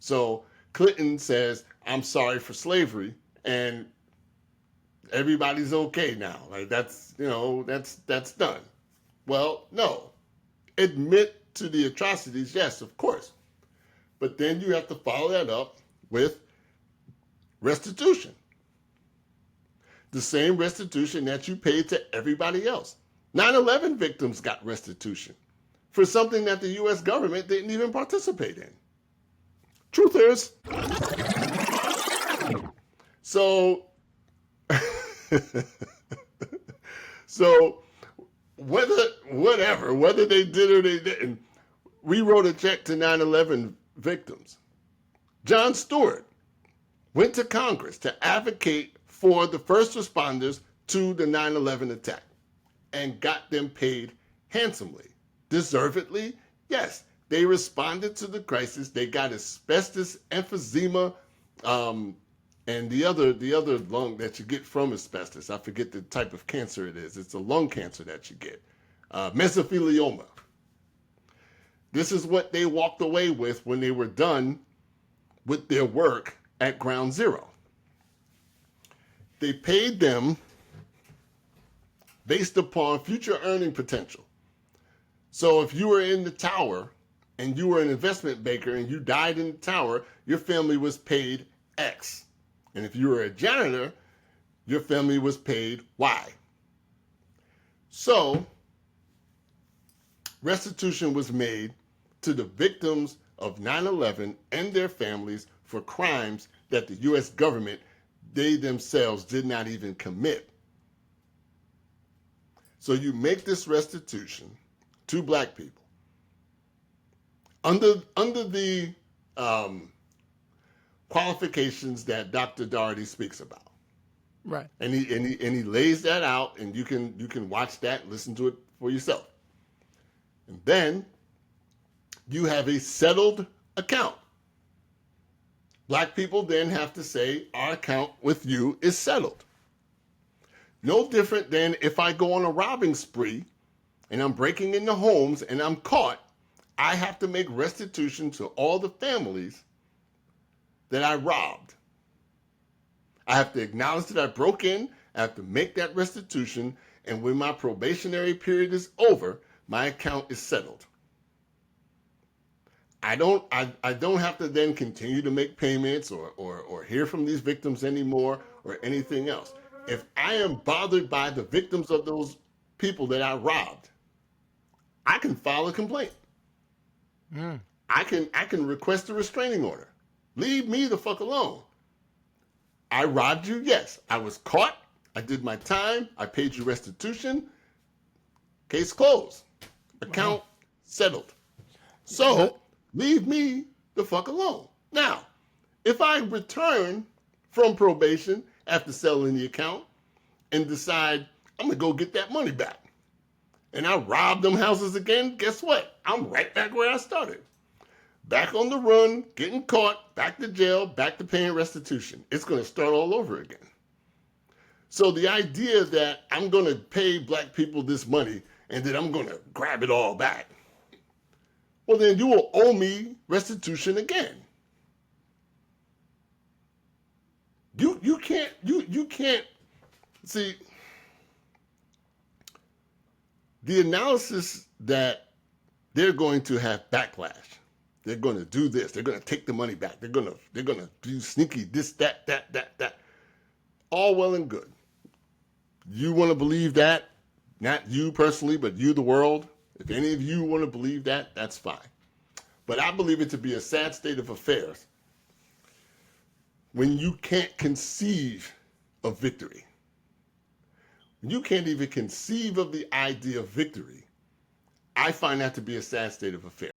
So Clinton says, I'm sorry for slavery, and everybody's okay now. Like that's done. Well, no. Admit to the atrocities, yes, of course. But then you have to follow that up with restitution. The same restitution that you paid to everybody else. 9/11 victims got restitution for something that the US government didn't even participate in. Truthers. So so whether they did or they didn't, we wrote a check to 9/11 victims. Jon Stewart went to Congress to advocate for the first responders to the 9/11 attack and got them paid handsomely. Deservedly, yes. They responded to the crisis. They got asbestos, emphysema, and the other lung that you get from asbestos. I forget the type of cancer it is. It's a lung cancer that you get, mesothelioma. This is what they walked away with when they were done with their work at Ground Zero. They paid them based upon future earning potential. So if you were in the tower and you were an investment banker and you died in the tower, your family was paid X. And if you were a janitor, your family was paid Y. So restitution was made to the victims of 9/11 and their families for crimes that the U.S. government, they themselves did not even commit. So you make this restitution to black people under the qualifications that Dr. Doherty speaks about. Right. And he lays that out, and you can watch that, listen to it for yourself. And then you have a settled account. Black people then have to say, our account with you is settled. No different than if I go on a robbing spree and I'm breaking into homes and I'm caught, I have to make restitution to all the families that I robbed. I have to acknowledge that I broke in, I have to make that restitution, and when my probationary period is over, my account is settled. I don't have to then continue to make payments or hear from these victims anymore or anything else. If I am bothered by the victims of those people that I robbed, I can file a complaint. I can request a restraining order. Leave me the fuck alone. I robbed you, yes. I was caught. I did my time. I paid you restitution. Case closed. Account settled. So leave me the fuck alone. Now, if I return from probation after selling the account and decide I'm going to go get that money back, and I rob them houses again, guess what? I'm right back where I started. Back on the run, getting caught, back to jail, back to paying restitution. It's going to start all over again. So the idea that I'm going to pay black people this money and then I'm going to grab it all back, well, then you will owe me restitution again. You can't see the analysis that they're going to have backlash. They're going to do this. They're going to take the money back. They're going to do sneaky this, that. All well and good. You want to believe that? Not you personally, but you, the world. If any of you want to believe that, that's fine. But I believe it to be a sad state of affairs when you can't conceive of victory. When you can't even conceive of the idea of victory, I find that to be a sad state of affairs.